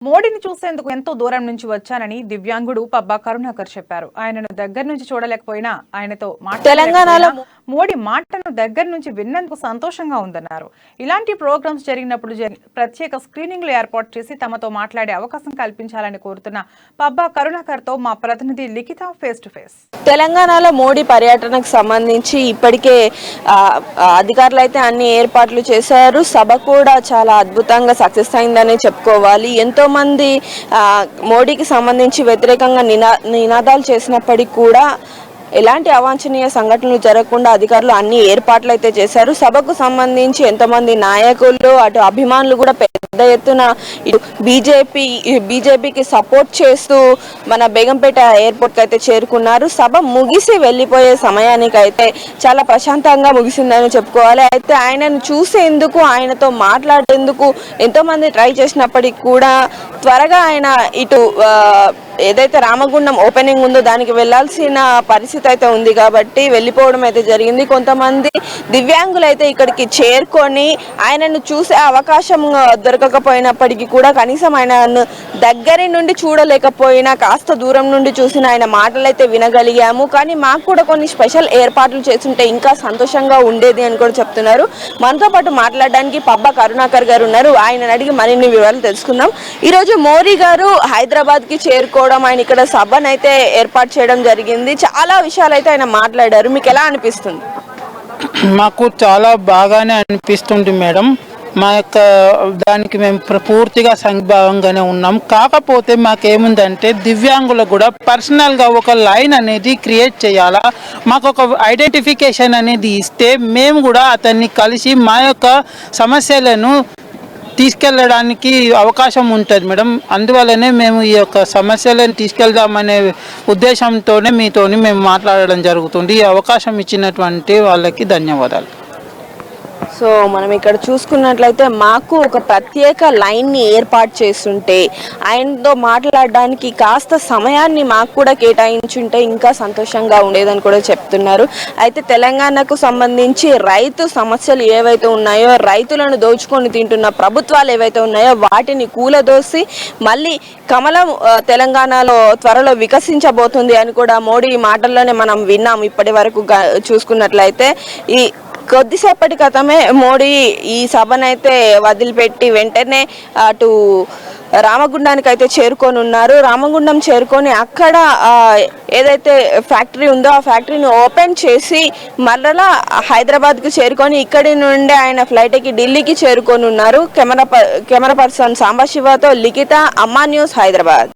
మోడీని చూసేందుకు ఎంతో దూరం నుంచి వచ్చానని దివ్యాంగుడు పబ్బా కరుణాకర్ చెప్పారు. ఆయనను దగ్గర నుంచి చూడలేకపోయినా ఆయనతో తెలంగాణలో మోడీ మాటను దగ్గర నుంచి విన్నందుకు సంతోషంగా ఉందన్నారు. ఇలాంటి ప్రోగ్రామ్స్ జరిగినప్పుడు ప్రత్యేక స్క్రీనింగ్లు ఏర్పాటు చేసి తమతో మాట్లాడే అవకాశం కల్పించాలని కోరుతున్న పబ్బా కరుణాకర్ తో మా ప్రతినిధి లిఖిత ఫేస్ టు ఫేస్. తెలంగాణలో మోడీ పర్యటనకు సంబంధించి ఇప్పటికే అధికారులు అయితే అన్ని ఏర్పాట్లు చేశారు. సభ కూడా చాలా అద్భుతంగా సక్సెస్ అయిందని చెప్పుకోవాలి. ఎంతో మంది మోడీకి సంబంధించి వ్యతిరేకంగా నినాదాలు చేసినప్పటికీ కూడా ఎలాంటి అవాంఛనీయ సంఘటనలు జరగకుండా అధికారులు అన్ని ఏర్పాట్లు అయితే చేశారు. సభకు సంబంధించి ఎంతోమంది నాయకులు అటు అభిమానులు కూడా పెద్ద ఎత్తున బీజేపీకి సపోర్ట్ చేస్తూ మన బేగంపేట ఎయిర్పోర్ట్కి అయితే చేరుకున్నారు. సభ ముగిసి వెళ్ళిపోయే సమయానికి అయితే చాలా ప్రశాంతంగా ముగిసిందని చెప్పుకోవాలి. అయితే ఆయనను చూసేందుకు ఆయనతో మాట్లాడేందుకు ఎంతోమంది ట్రై చేసినప్పటికీ కూడా త్వరగా ఆయన ఇటు ఏదైతే రామగుండం ఓపెనింగ్ ఉందో దానికి వెళ్లాల్సిన పరిస్థితి అయితే ఉంది కాబట్టి వెళ్ళిపోవడం అయితే జరిగింది. కొంతమంది దివ్యాంగులు అయితే ఇక్కడికి చేరుకొని ఆయనను చూసే అవకాశం దొరకకపోయినప్పటికీ కూడా కనీసం ఆయనను దగ్గర నుండి చూడలేకపోయినా కాస్త దూరం నుండి చూసిన ఆయన మాటలు అయితే వినగలిగాము. కానీ మాకు కూడా కొన్ని స్పెషల్ ఏర్పాట్లు చేస్తుంటే ఇంకా సంతోషంగా ఉండేది అని కూడా చెప్తున్నారు. మనతో పాటు మాట్లాడడానికి పబ్బా కరుణాకర్ గారు ఉన్నారు. ఆయన అడిగి మరిన్ని వివరాలు తెలుసుకుందాం. ఈరోజు మోడీ గారు హైదరాబాద్కి చేరుకో ఆయన ఇక్కడ సభనైతే ఏర్పాటు చేయడం జరిగింది. చాలా విషయాలు అయితే ఆయన మాట్లాడారు. మీకు ఎలా అనిపిస్తుంది? మాకు చాలా బాగానే అనిపిస్తుంది మేడం. మా యొక్క దానికి మేము పూర్తిగా సంఘీభావంగానే ఉన్నాం. కాకపోతే మాకేముందంటే దివ్యాంగులకు కూడా పర్సనల్గా ఒక లైన్ అనేది క్రియేట్ చేయాలా, మాకు ఒక ఐడెంటిఫికేషన్ అనేది ఇస్తే మేము కూడా అతన్ని కలిసి మా యొక్క సమస్యలను తీసుకెళ్ళడానికి అవకాశం ఉంటుంది మేడం. అందువల్లనే మేము ఈ యొక్క సమస్యలను తీసుకెళ్దామనే ఉద్దేశంతోనే మేము మాట్లాడడం జరుగుతుంది. ఈ అవకాశం ఇచ్చినటువంటి వాళ్ళకి ధన్యవాదాలు. సో మనం ఇక్కడ చూసుకున్నట్లయితే మాకు ఒక ప్రత్యేక లైన్ని ఏర్పాటు చేస్తుంటే ఆయనతో మాట్లాడడానికి కాస్త సమయాన్ని మాకు కూడా కేటాయించుంటే ఇంకా సంతోషంగా ఉండేదని కూడా చెప్తున్నారు. అయితే తెలంగాణకు సంబంధించి రైతు సమస్యలు ఏవైతే ఉన్నాయో, రైతులను దోచుకొని తింటున్న ప్రభుత్వాలు ఏవైతే ఉన్నాయో వాటిని కూలదోసి మళ్ళీ కమలం తెలంగాణలో త్వరలో వికసించబోతుంది అని కూడా మోడీ మాటల్లోనే మనం విన్నాం. ఇప్పటి వరకు చూసుకున్నట్లయితే ఈ కొద్దిసేపటి క్రితమే మోడీ ఈ సభనైతే వదిలిపెట్టి వెంటనే అటు రామగుండానికి అయితే చేరుకొని ఉన్నారు. రామగుండం చేరుకొని అక్కడ ఏదైతే ఫ్యాక్టరీ ఉందో ఆ ఫ్యాక్టరీని ఓపెన్ చేసి మరలా హైదరాబాద్కి చేరుకొని ఇక్కడి నుండి ఆయన ఫ్లైట్ ఎక్కి ఢిల్లీకి చేరుకొని ఉన్నారు. కెమెరా పర్సన్ సాంబశివతో లిఖిత, అమ్మా న్యూస్, హైదరాబాద్.